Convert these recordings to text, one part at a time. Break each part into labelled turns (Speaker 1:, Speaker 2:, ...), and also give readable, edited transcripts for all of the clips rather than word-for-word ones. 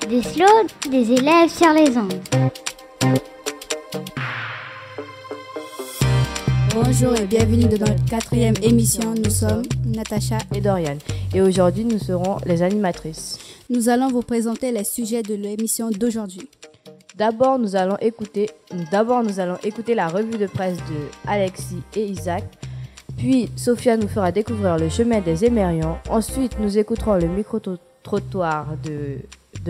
Speaker 1: Des slows, des élèves sur les ondes.
Speaker 2: Bonjour et bienvenue dans notre 4e émission. Nous sommes Natacha
Speaker 3: et Dorian. Et aujourd'hui, nous serons les animatrices.
Speaker 2: Nous allons vous présenter les sujets de l'émission d'aujourd'hui.
Speaker 3: D'abord, nous allons écouter la revue de presse de Alexis et Isaac. Puis, Sophia nous fera découvrir le chemin des Émerions. Ensuite, nous écouterons le micro-trottoir de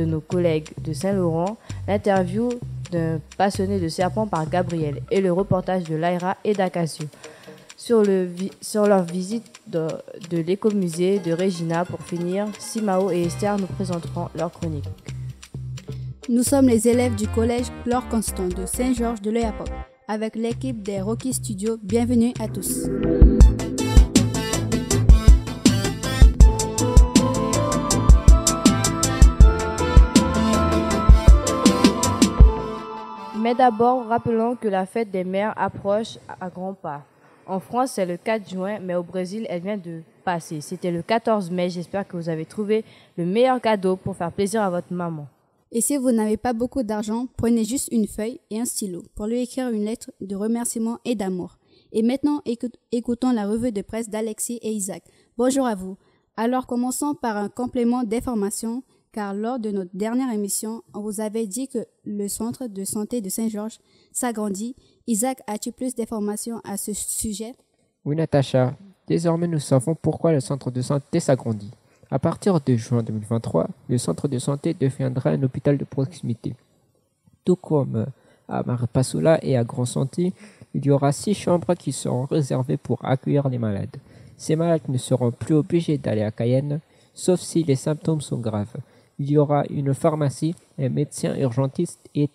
Speaker 3: nos collègues de Saint-Laurent, l'interview d'un passionné de serpents par Gabriel et le reportage de Laïra et d'Acacio sur leur visite de l'écomusée de Regina. Pour finir, Simao et Esther nous présenteront leur chronique.
Speaker 2: Nous sommes les élèves du collège Laure Constant de Saint-Georges de l'Oyapock avec l'équipe des Rocky Studios. Bienvenue à tous.
Speaker 3: Mais d'abord, rappelons que la fête des mères approche à grands pas. En France, c'est le 4 juin, mais au Brésil, elle vient de passer. C'était le 14 mai. J'espère que vous avez trouvé le meilleur cadeau pour faire plaisir à votre maman.
Speaker 2: Et si vous n'avez pas beaucoup d'argent, prenez juste une feuille et un stylo pour lui écrire une lettre de remerciement et d'amour. Et maintenant, écoutons la revue de presse d'Alexis et Isaac. Bonjour à vous. Alors, commençons par un complément d'information, car lors de notre dernière émission, on vous avait dit que le centre de santé de Saint-Georges s'agrandit. Isaac, as-tu plus d'informations à ce sujet?
Speaker 4: Oui, Natacha. Désormais, nous savons pourquoi le centre de santé s'agrandit. À partir de juin 2023, le centre de santé deviendra un hôpital de proximité. Tout comme à Maripasoula et à Grand Santé, il y aura 6 chambres qui seront réservées pour accueillir les malades. Ces malades ne seront plus obligés d'aller à Cayenne, sauf si les symptômes sont graves. Il y aura une pharmacie, un médecin urgentiste et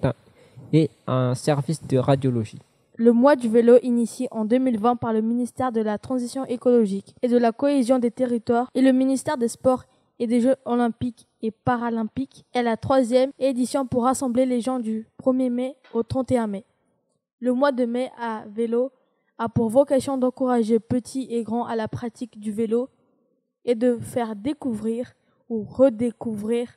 Speaker 4: un service de radiologie.
Speaker 5: Le mois du vélo initié en 2020 par le ministère de la Transition écologique et de la Cohésion des territoires et le ministère des Sports et des Jeux olympiques et paralympiques est la 3e édition pour rassembler les gens du 1er mai au 31 mai. Le mois de mai à vélo a pour vocation d'encourager petits et grands à la pratique du vélo et de faire découvrir ou redécouvrir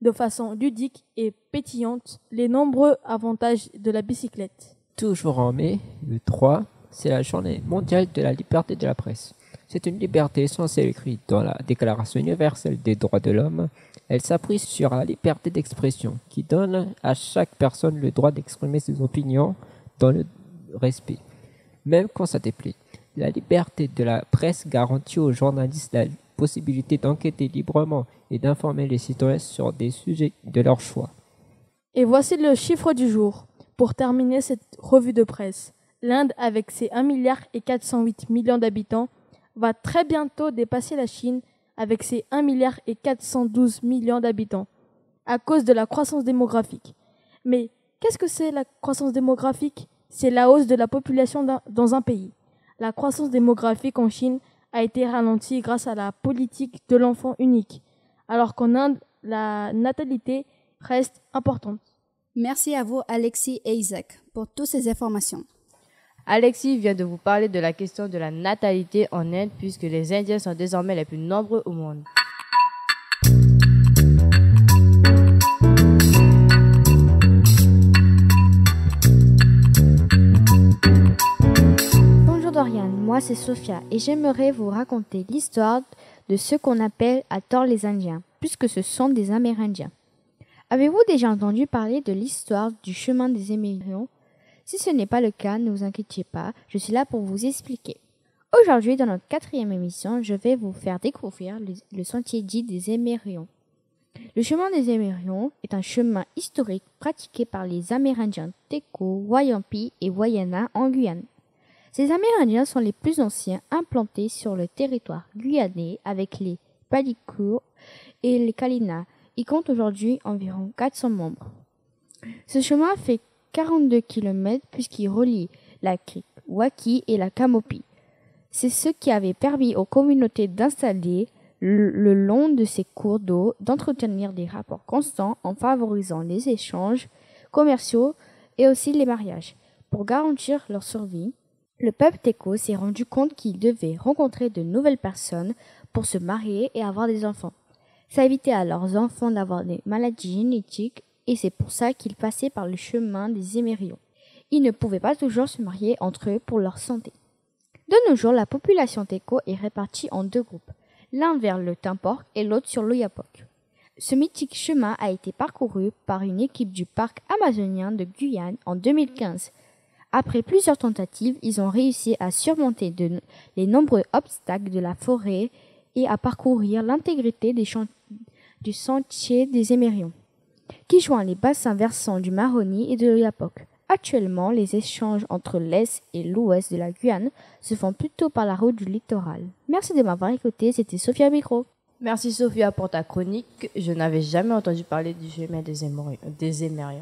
Speaker 5: de façon ludique et pétillante les nombreux avantages de la bicyclette.
Speaker 4: Toujours en mai, le 3, c'est la journée mondiale de la liberté de la presse. C'est une liberté essentielle écrite dans la Déclaration universelle des droits de l'homme. Elle s'appuie sur la liberté d'expression, qui donne à chaque personne le droit d'exprimer ses opinions dans le respect, même quand ça déplaît. La liberté de la presse garantit aux journalistes la possibilité d'enquêter librement et d'informer les citoyens sur des sujets de leur choix.
Speaker 5: Et voici le chiffre du jour. Pour terminer cette revue de presse, l'Inde, avec ses 1,408 milliard d'habitants, va très bientôt dépasser la Chine avec ses 1,412 milliard d'habitants à cause de la croissance démographique. Mais qu'est-ce que c'est la croissance démographique? C'est la hausse de la population dans un pays. La croissance démographique en Chine a été ralentie grâce à la politique de l'enfant unique, alors qu'en Inde, la natalité reste importante.
Speaker 2: Merci à vous, Alexis et Isaac, pour toutes ces informations.
Speaker 3: Alexis vient de vous parler de la question de la natalité en Inde, puisque les Indiens sont désormais les plus nombreux au monde.
Speaker 6: Bonjour Dorian, moi c'est Sophia et j'aimerais vous raconter l'histoire de ce qu'on appelle à tort les Indiens, puisque ce sont des Amérindiens. Avez-vous déjà entendu parler de l'histoire du chemin des Émerions? Si ce n'est pas le cas, ne vous inquiétez pas, je suis là pour vous expliquer. Aujourd'hui, dans notre 4e émission, je vais vous faire découvrir le sentier dit des Émerions. Le chemin des Émerions est un chemin historique pratiqué par les Amérindiens Téko, Wayampi et Wayana en Guyane. Ces Amérindiens sont les plus anciens implantés sur le territoire guyanais avec les Palicours et les Kalina. Il compte aujourd'hui environ 400 membres. Ce chemin fait 42 km puisqu'il relie la crique Waki et la Kamopi. C'est ce qui avait permis aux communautés d'installer le long de ces cours d'eau, d'entretenir des rapports constants en favorisant les échanges commerciaux et aussi les mariages. Pour garantir leur survie, le peuple Téko s'est rendu compte qu'il devait rencontrer de nouvelles personnes pour se marier et avoir des enfants. Ça évitait à leurs enfants d'avoir des maladies génétiques et c'est pour ça qu'ils passaient par le chemin des émérions. Ils ne pouvaient pas toujours se marier entre eux pour leur santé. De nos jours, la population Teco est répartie en deux groupes, l'un vers le Timpork et l'autre sur l'Oyapock. Ce mythique chemin a été parcouru par une équipe du parc amazonien de Guyane en 2015. Après plusieurs tentatives, ils ont réussi à surmonter les nombreux obstacles de la forêt et à parcourir l'intégrité du sentier des Émérions, qui joint les bassins versants du Maroni et de l'Oyapock. Actuellement, les échanges entre l'Est et l'Ouest de la Guyane se font plutôt par la route du littoral. Merci de m'avoir écouté, c'était Sophia Micro.
Speaker 3: Merci Sophia pour ta chronique. Je n'avais jamais entendu parler du chemin des Émérions.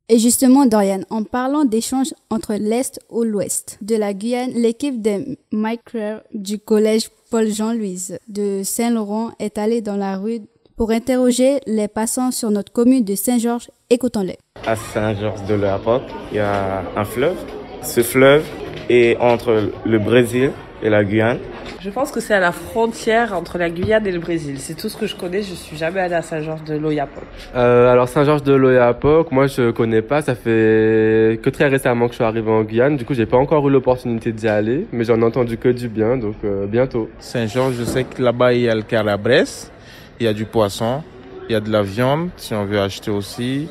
Speaker 2: Et justement, Dorian, en parlant d'échanges entre l'Est ou l'Ouest de la Guyane, l'équipe des Micreurs du collège Paul-Jean-Louise de Saint-Laurent est allée dans la rue pour interroger les passants sur notre commune de Saint-Georges. Écoutons-les.
Speaker 7: À Saint-Georges-de-l'Oyapock, il y a un fleuve. Ce fleuve est entre le Brésil et la Guyane.
Speaker 8: Je pense que c'est à la frontière entre la Guyane et le Brésil. C'est tout ce que je connais. Je suis jamais allée à Saint-Georges-de-l'Oyapock.
Speaker 9: Alors Saint-Georges-de-l'Oyapock, moi je connais pas. Ça fait que très récemment que je suis arrivé en Guyane. Du coup, j'ai pas encore eu l'opportunité d'y aller, mais j'en ai entendu que du bien. Donc bientôt.
Speaker 10: Saint-Georges, je sais que là-bas il y a le carabrès, il y a du poisson, il y a de la viande si on veut acheter aussi.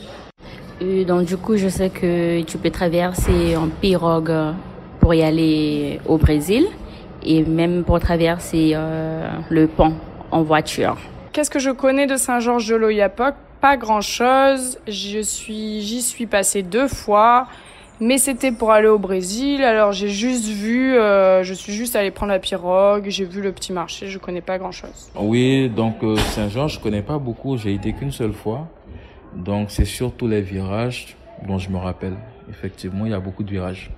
Speaker 11: Donc du coup, je sais que tu peux traverser en pirogue pour y aller au Brésil. Et même pour traverser le pont en voiture.
Speaker 12: Qu'est-ce que je connais de Saint-Georges-de-l'Oyapock? Pas grand-chose. J'y suis passée 2 fois, mais c'était pour aller au Brésil. Alors j'ai juste vu, je suis juste allée prendre la pirogue, j'ai vu le petit marché, je connais pas grand-chose.
Speaker 13: Oui, donc Saint-Georges, je connais pas beaucoup, j'ai été qu'une seule fois. Donc c'est surtout les virages dont je me rappelle. Effectivement, il y a beaucoup de virages.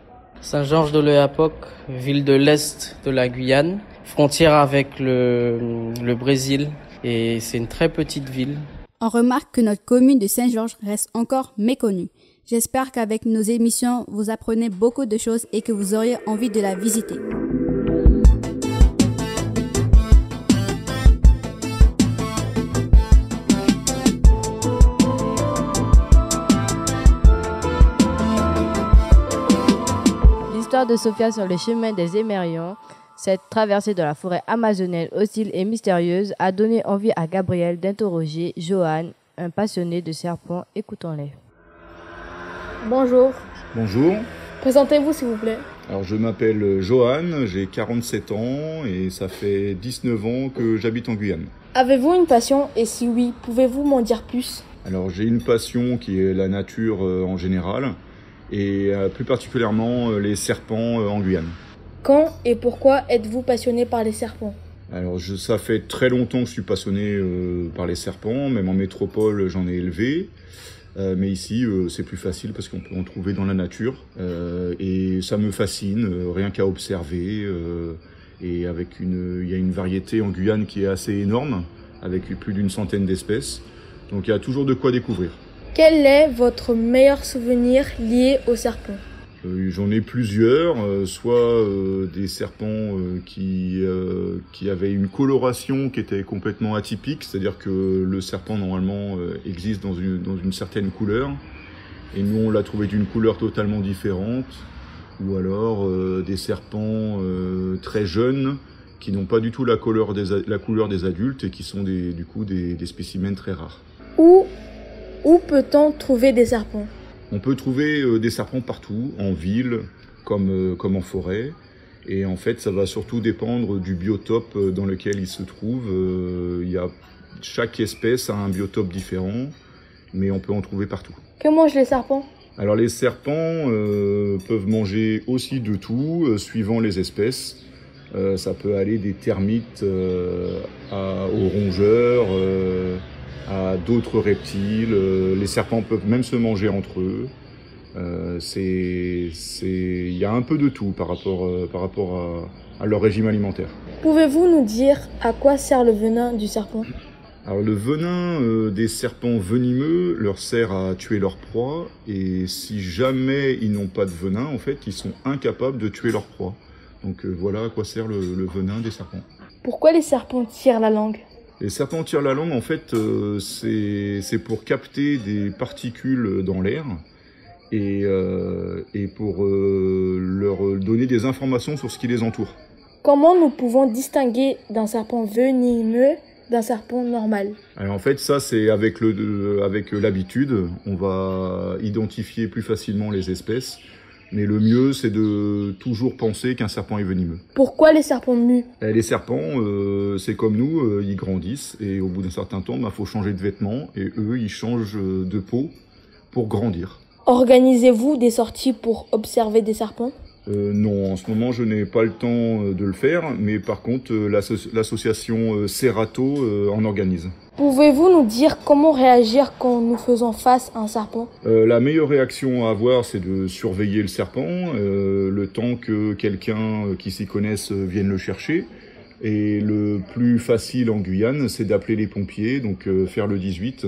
Speaker 14: Saint-Georges-de-l'Oyapock, ville de l'Est de la Guyane, frontière avec le Brésil, et c'est une très petite ville.
Speaker 2: On remarque que notre commune de Saint-Georges reste encore méconnue. J'espère qu'avec nos émissions, vous apprenez beaucoup de choses et que vous auriez envie de la visiter.
Speaker 3: L'histoire de Sophia sur le chemin des Émérions, cette traversée de la forêt amazonienne hostile et mystérieuse, a donné envie à Gabriel d'interroger Johan, un passionné de serpents. Écoutons-les.
Speaker 5: Bonjour.
Speaker 15: Bonjour.
Speaker 5: Présentez-vous s'il vous plaît.
Speaker 15: Alors je m'appelle Johan, j'ai 47 ans et ça fait 19 ans que j'habite en Guyane.
Speaker 5: Avez-vous une passion et si oui, pouvez-vous m'en dire plus?
Speaker 15: Alors j'ai une passion qui est la nature en général et plus particulièrement les serpents en Guyane.
Speaker 5: Quand et pourquoi êtes-vous passionné par les serpents?
Speaker 15: Alors ça fait très longtemps que je suis passionné par les serpents, même en métropole j'en ai élevé. Mais ici c'est plus facile parce qu'on peut en trouver dans la nature et ça me fascine rien qu'à observer et il y a une variété en Guyane qui est assez énorme avec plus d'une centaine d'espèces, donc il y a toujours de quoi découvrir.
Speaker 5: Quel est votre meilleur souvenir lié aux serpents?
Speaker 15: J'en ai plusieurs, soit des serpents qui avaient une coloration qui était complètement atypique, c'est-à-dire que le serpent normalement existe dans une certaine couleur, et nous on l'a trouvé d'une couleur totalement différente, ou alors des serpents très jeunes qui n'ont pas du tout la couleur des adultes et qui sont du coup des spécimens très rares.
Speaker 5: Où peut-on trouver des serpents?
Speaker 15: On peut trouver des serpents partout, en ville comme en forêt. Et en fait, ça va surtout dépendre du biotope dans lequel ils se trouvent. Chaque espèce a un biotope différent, mais on peut en trouver partout.
Speaker 5: Que mangent les serpents? Alors
Speaker 15: les serpents peuvent manger aussi de tout, suivant les espèces. Ça peut aller des termites aux rongeurs, à d'autres reptiles. Les serpents peuvent même se manger entre eux. Il y a un peu de tout par rapport à leur régime alimentaire.
Speaker 5: Pouvez-vous nous dire à quoi sert le venin du serpent?
Speaker 15: Alors le venin des serpents venimeux leur sert à tuer leur proie, et si jamais ils n'ont pas de venin, en fait, ils sont incapables de tuer leur proie. Donc voilà à quoi sert le venin des serpents.
Speaker 5: Pourquoi les serpents tirent la langue?
Speaker 15: Les serpents tirent la langue, en fait, c'est pour capter des particules dans l'air et pour leur donner des informations sur ce qui les entoure.
Speaker 5: Comment nous pouvons distinguer d'un serpent venimeux d'un serpent normal?
Speaker 15: Alors en fait, ça c'est avec l'habitude, on va identifier plus facilement les espèces, mais le mieux c'est de toujours penser qu'un serpent est venimeux.
Speaker 5: Pourquoi les serpents muent?
Speaker 15: Les serpents, c'est comme nous, ils grandissent et au bout d'un certain temps, faut changer de vêtements et eux, ils changent de peau pour grandir.
Speaker 5: Organisez-vous des sorties pour observer des serpents?
Speaker 15: Non, en ce moment je n'ai pas le temps de le faire, mais par contre l'association Cerato en organise.
Speaker 5: Pouvez-vous nous dire comment réagir quand nous faisons face à un serpent?
Speaker 15: La meilleure réaction à avoir, c'est de surveiller le serpent, le temps que quelqu'un qui s'y connaisse vienne le chercher. Et le plus facile en Guyane, c'est d'appeler les pompiers, donc faire le 18.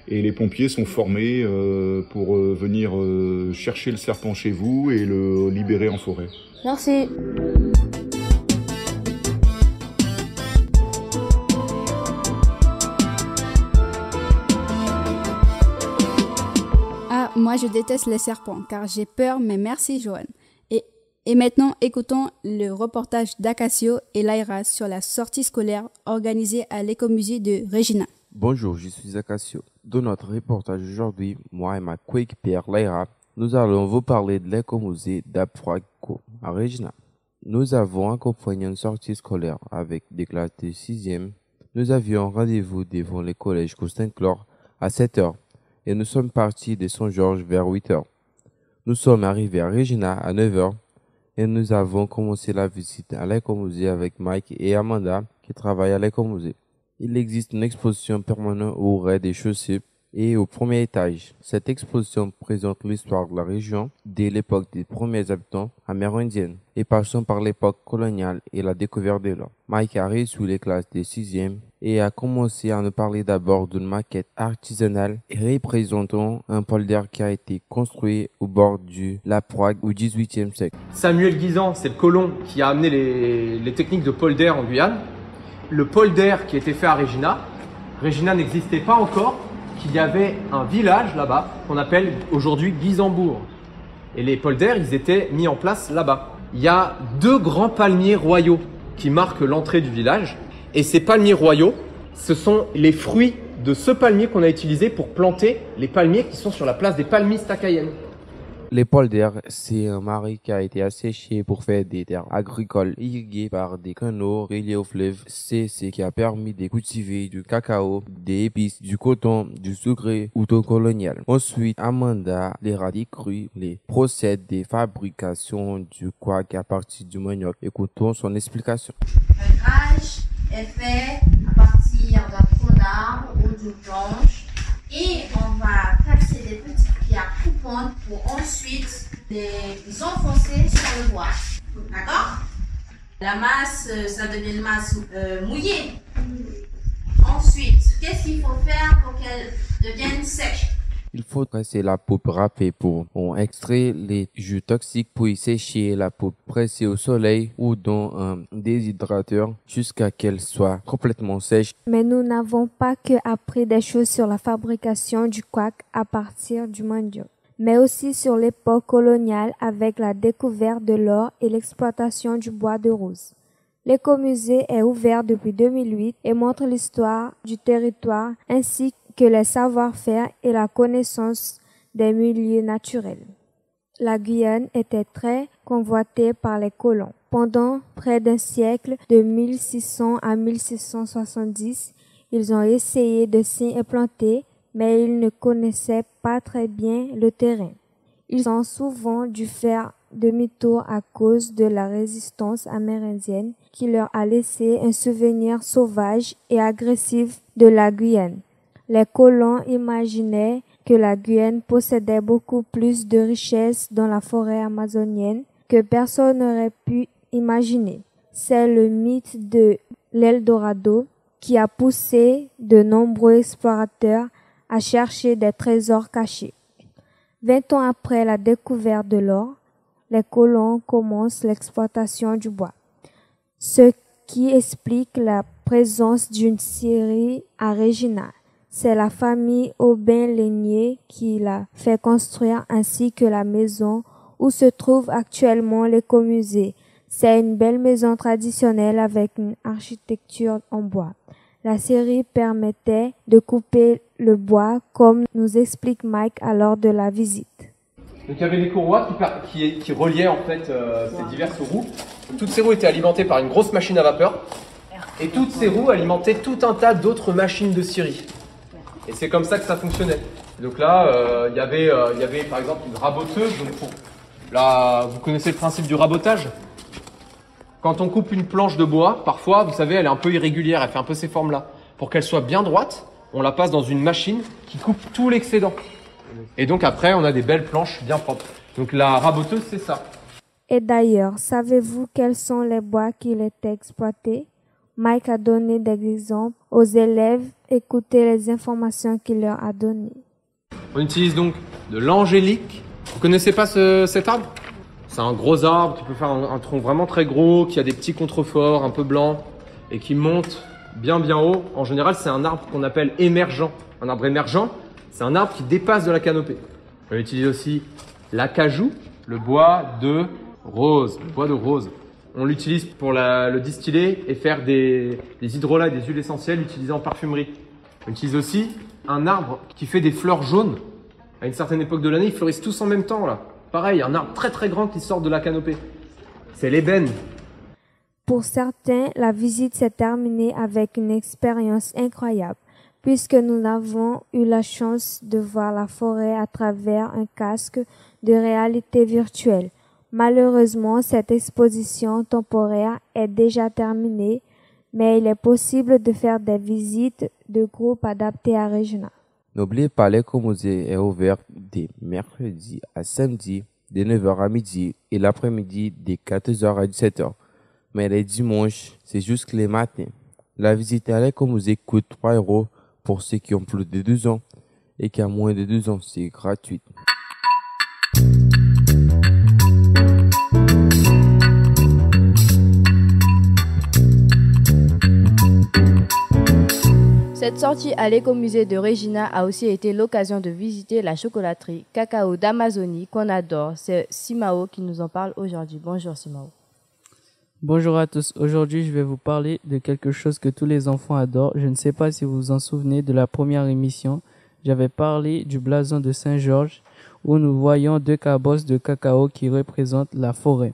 Speaker 15: Et les pompiers sont formés pour venir chercher le serpent chez vous et le libérer en forêt.
Speaker 5: Merci.
Speaker 2: Ah, moi je déteste les serpents car j'ai peur, mais merci Johan. Et maintenant, écoutons le reportage d'Acacio et Laïra sur la sortie scolaire organisée à l'écomusée de Regina.
Speaker 16: Bonjour, je suis Acacio. Dans notre reportage aujourd'hui, moi et ma coéquipière Laïra, nous allons vous parler de l'écomusée d'Apfroico à Regina. Nous avons accompagné une sortie scolaire avec des classes de 6e. Nous avions rendez-vous devant le collège Coustin-Clore à 7h et nous sommes partis de Saint-Georges vers 8h. Nous sommes arrivés à Regina à 9h et nous avons commencé la visite à l'écomusée avec Mike et Amanda qui travaillent à l'écomusée. Il existe une exposition permanente au rez-de-chaussée et au premier étage. Cette exposition présente l'histoire de la région dès l'époque des premiers habitants amérindiens et passant par l'époque coloniale et la découverte de l'or. Mike a reçu les classes des 6e et a commencé à nous parler d'abord d'une maquette artisanale représentant un polder qui a été construit au bord du Laproie au XVIIIe siècle.
Speaker 17: Samuel Guisan, c'est le colon qui a amené les techniques de polder en Guyane. Le polder qui était fait à Regina n'existait pas encore, qu'il y avait un village là-bas qu'on appelle aujourd'hui Guisambourg. Et les polders, ils étaient mis en place là-bas. Il y a 2 grands palmiers royaux qui marquent l'entrée du village. Et ces palmiers royaux, ce sont les fruits de ce palmier qu'on a utilisé pour planter les palmiers qui sont sur la place des palmistes à Cayenne.
Speaker 16: Les polders, c'est un marais qui a été asséché pour faire des terres agricoles irriguées par des canaux reliés au fleuve. C'est ce qui a permis de cultiver du cacao, des épices, du coton, du sucre ou du colonial. Ensuite, Amanda les a décrit les procédés de fabrication du couac à partir du manioc. Écoutons son explication.
Speaker 18: Le grage est fait à partir d'un tronc d'arbre ou d'une branche et on va casser des petites pierres coupantes pour ensuite les enfoncer sur le bois. D'accord? La masse, ça devient une masse mouillée. Ensuite, qu'est-ce qu'il faut faire pour qu'elle devienne sèche?
Speaker 16: Il faut presser la peau râpée pour en extraire les jus toxiques puis sécher la peau pressée au soleil ou dans un déshydrateur jusqu'à qu'elle soit complètement sèche.
Speaker 6: Mais nous n'avons pas que appris des choses sur la fabrication du couac à partir du manioc, mais aussi sur l'époque coloniale avec la découverte de l'or et l'exploitation du bois de rose. L'écomusée est ouvert depuis 2008 et montre l'histoire du territoire ainsi que les savoir-faire et la connaissance des milieux naturels. La Guyane était très convoitée par les colons. Pendant près d'un siècle, de 1600 à 1670, ils ont essayé de s'y implanter, mais ils ne connaissaient pas très bien le terrain. Ils ont souvent dû faire demi-tour à cause de la résistance amérindienne qui leur a laissé un souvenir sauvage et agressif de la Guyane. Les colons imaginaient que la Guyane possédait beaucoup plus de richesses dans la forêt amazonienne que personne n'aurait pu imaginer. C'est le mythe de l'Eldorado qui a poussé de nombreux explorateurs à chercher des trésors cachés. 20 ans après la découverte de l'or, les colons commencent l'exploitation du bois, ce qui explique la
Speaker 19: présence d'une scierie à Regina. C'est la famille Aubin-Lénier qui l'a fait construire ainsi que la maison où se trouve actuellement l'écomusée. C'est une belle maison traditionnelle avec une architecture en bois. La scierie permettait de couper le bois comme nous explique Mike à lors de la visite.
Speaker 17: Donc il y avait des courroies qui reliaient en fait ces diverses roues. Toutes ces roues étaient alimentées par une grosse machine à vapeur et toutes ces roues alimentaient tout un tas d'autres machines de scierie. Et c'est comme ça que ça fonctionnait. Donc là, il y avait par exemple une raboteuse. Donc là, vous connaissez le principe du rabotage. Quand on coupe une planche de bois, parfois, vous savez, elle est un peu irrégulière, elle fait un peu ces formes-là. Pour qu'elle soit bien droite, on la passe dans une machine qui coupe tout l'excédent. Et donc après, on a des belles planches bien propres. Donc la raboteuse, c'est ça.
Speaker 19: Et d'ailleurs, savez-vous quels sont les bois qui étaient exploités? Mike a donné des exemples aux élèves. Écoutez les informations qu'il leur a données.
Speaker 17: On utilise donc de l'angélique. Vous connaissez pas cet arbre? C'est un gros arbre qui peut faire un tronc vraiment très gros, qui a des petits contreforts un peu blancs et qui monte bien haut. En général, c'est un arbre qu'on appelle émergent. Un arbre émergent, c'est un arbre qui dépasse de la canopée. On utilise aussi l'acajou, le bois de rose. On l'utilise pour le distiller et faire des hydrolats, des huiles essentielles utilisées en parfumerie. On utilise aussi un arbre qui fait des fleurs jaunes. À une certaine époque de l'année, ils fleurissent tous en même temps là. Pareil, un arbre très grand qui sort de la canopée. C'est l'ébène.
Speaker 19: Pour certains, la visite s'est terminée avec une expérience incroyable, puisque nous avons eu la chance de voir la forêt à travers un casque de réalité virtuelle. Malheureusement, cette exposition temporaire est déjà terminée, mais il est possible de faire des visites de groupe adaptées à Regina.
Speaker 16: N'oubliez pas, l'écomusée est ouvert de mercredi à samedi, de 9h à midi et l'après-midi de 14h à 17h. Mais les dimanches, c'est juste les matins. La visite à l'écomusée coûte 3 € pour ceux qui ont plus de 12 ans et qui ont moins de 12 ans, c'est gratuit.
Speaker 3: Cette sortie à l'écomusée de Regina a aussi été l'occasion de visiter la chocolaterie Cacao d'Amazonie qu'on adore. C'est Simao qui nous en parle aujourd'hui. Bonjour Simao.
Speaker 20: Bonjour à tous. Aujourd'hui, je vais vous parler de quelque chose que tous les enfants adorent. Je ne sais pas si vous vous en souvenez de la première émission. J'avais parlé du blason de Saint-Georges où nous voyons 2 cabosses de cacao qui représentent la forêt.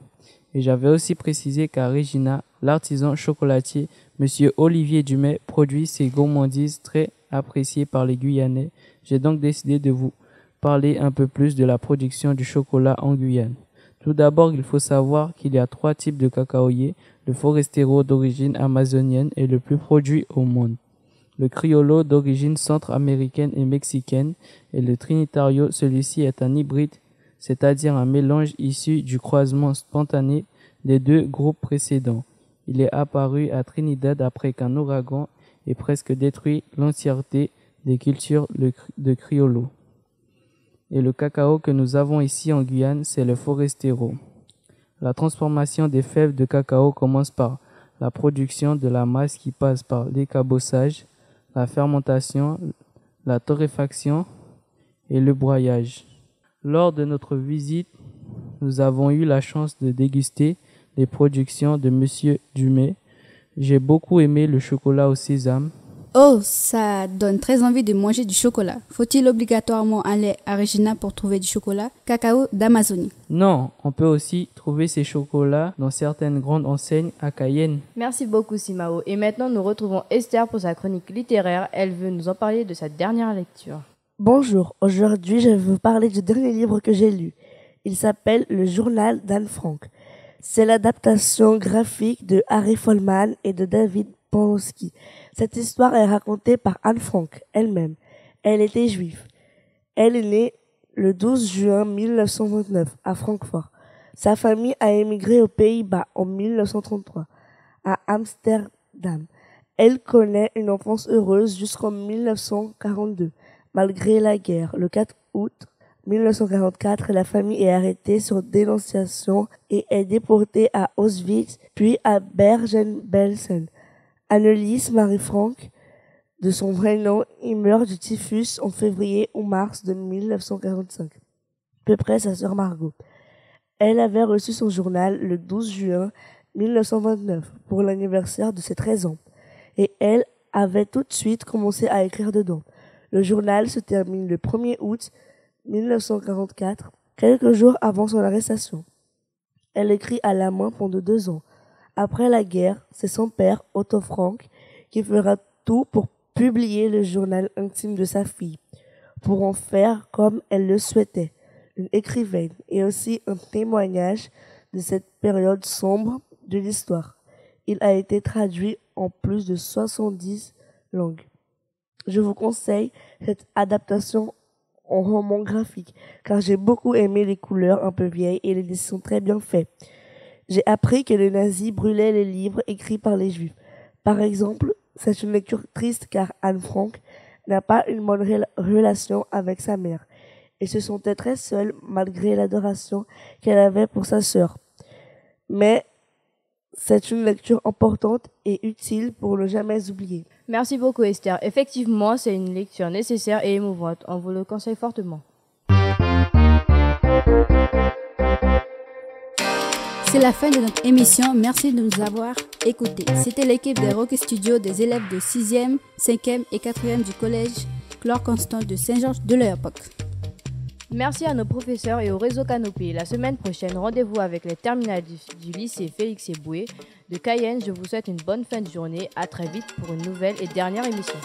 Speaker 20: Et j'avais aussi précisé qu'à Regina, l'artisan chocolatier Monsieur Olivier Dumais produit ces gourmandises très appréciées par les Guyanais. J'ai donc décidé de vous parler un peu plus de la production du chocolat en Guyane. Tout d'abord, il faut savoir qu'il y a 3 types de cacaoyers. Le Forastero d'origine amazonienne est le plus produit au monde. Le Criollo d'origine centra-américaine et mexicaine et le Trinitario, celui-ci est un hybride, c'est-à-dire un mélange issu du croisement spontané des 2 groupes précédents. Il est apparu à Trinidad après qu'un ouragan ait presque détruit l'entièreté des cultures de Criollo. Et le cacao que nous avons ici en Guyane, c'est le Forastero. La transformation des fèves de cacao commence par la production de la masse qui passe par l'écabossage, la fermentation, la torréfaction et le broyage. Lors de notre visite, nous avons eu la chance de déguster les productions de Monsieur Dumais. J'ai beaucoup aimé le chocolat au sésame.
Speaker 2: Oh, ça donne très envie de manger du chocolat. Faut-il obligatoirement aller à Regina pour trouver du chocolat Cacao d'Amazonie?
Speaker 20: Non, on peut aussi trouver ces chocolats dans certaines grandes enseignes à Cayenne.
Speaker 3: Merci beaucoup Simao. Et maintenant, nous retrouvons Esther pour sa chronique littéraire. Elle veut nous en parler de sa dernière lecture.
Speaker 21: Bonjour, aujourd'hui je vais vous parler du dernier livre que j'ai lu. Il s'appelle Le journal d'Anne Frank. C'est l'adaptation graphique de Harry Folman et de David Polonsky. Cette histoire est racontée par Anne Frank elle-même. Elle était juive. Elle est née le 12 juin 1929 à Francfort. Sa famille a émigré aux Pays-Bas en 1933 à Amsterdam. Elle connaît une enfance heureuse jusqu'en 1942. Malgré la guerre, le 4 août 1944, la famille est arrêtée sur dénonciation et est déportée à Auschwitz, puis à Bergen-Belsen. Annelies Marie-Franck, de son vrai nom, il meurt du typhus en février ou mars de 1945. Peu près sa sœur Margot. Elle avait reçu son journal le 12 juin 1929 pour l'anniversaire de ses 13 ans. Et elle avait tout de suite commencé à écrire dedans. Le journal se termine le 1er août 1944, quelques jours avant son arrestation. Elle écrit à la main pendant 2 ans. Après la guerre, c'est son père, Otto Frank, qui fera tout pour publier le journal intime de sa fille, pour en faire comme elle le souhaitait, une écrivaine, et aussi un témoignage de cette période sombre de l'histoire. Il a été traduit en plus de 70 langues. Je vous conseille cette adaptation en roman graphique, car j'ai beaucoup aimé les couleurs un peu vieilles et les dessins sont très bien faits. J'ai appris que les nazis brûlaient les livres écrits par les juifs. Par exemple, c'est une lecture triste car Anne Frank n'a pas une bonne relation avec sa mère et se sentait très seule malgré l'adoration qu'elle avait pour sa sœur. Mais c'est une lecture importante et utile pour ne jamais oublier.
Speaker 3: Merci beaucoup Esther. Effectivement, c'est une lecture nécessaire et émouvante. On vous le conseille fortement.
Speaker 2: C'est la fin de notre émission. Merci de nous avoir écoutés. C'était l'équipe des Rock Studios des élèves de 6e, 5e et 4e du collège Chlore Constant de Saint-Georges de l'Oyapock.
Speaker 3: Merci à nos professeurs et au réseau Canopé. La semaine prochaine, rendez-vous avec les terminales du lycée Félix Eboué de Cayenne. Je vous souhaite une bonne fin de journée. À très vite pour une nouvelle et dernière émission.